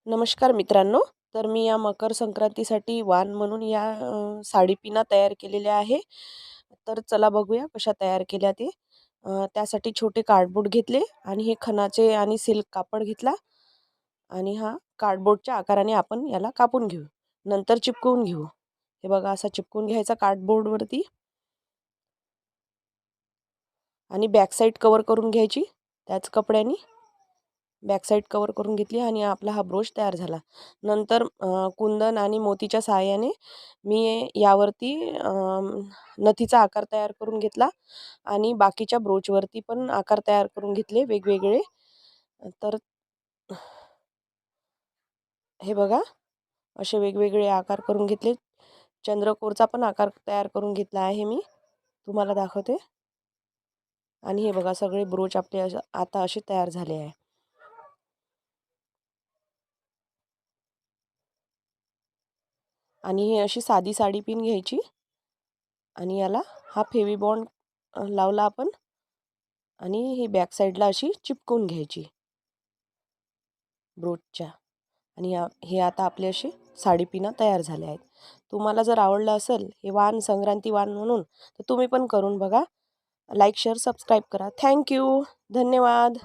नमस्कार मित्रांनो. तर मी या मकर संक्रांतीसाठी वाण म्हणून या साडी पिना तयार केलेल्या आहे. तर चला बघूया कशा तयार केल्या ते. त्यासाठी छोटे कार्डबोर्ड घेतले आणि हे खणाचे आणि सिल्क कापड घेतला आणि हा कार्डबोर्डच्या आकाराने आपण याला कापून घेऊ. नंतर चिपकवून घेऊ. हे बघा असा चिपकून घ्यायचा कार्डबोर्डवरती आणि बॅक साईड कव्हर करून घ्यायची त्याच कपड्याने. बॅक साईड कवर करून घेतली आणि आपला हा ब्रोच तयार झाला. नंतर कुंदन आणि मोतीच्या सहाय्याने मी यावरती नथीचा आकार तयार करून घेतला आणि बाकीच्या ब्रोचवरती पण आकार तयार करून घेतले वेगवेगळे. तर हे बघा असे वेगवेगळे आकार करून घेतले. चंद्रकोरचा पण आकार तयार करून घेतला आहे मी, तुम्हाला दाखवते. आणि हे बघा सगळे ब्रोच आपले आता असे तयार झाले आहे. आणि हे अशी साधी साडी पिन घ्यायची आणि याला हा फेवी बॉन्ड लावला आपण आणि ही बॅक साईडला अशी चिपकून घ्यायची ब्रोचच्या. आणि हे आता आपले असे साडी पिना तयार झाले आहेत. तुम्हाला जर आवडलं असेल हे वाण संक्रांती वाण म्हणून तर तुम्ही पण करून बघा. लाईक शेअर सबस्क्राईब करा. थँक्यू. धन्यवाद.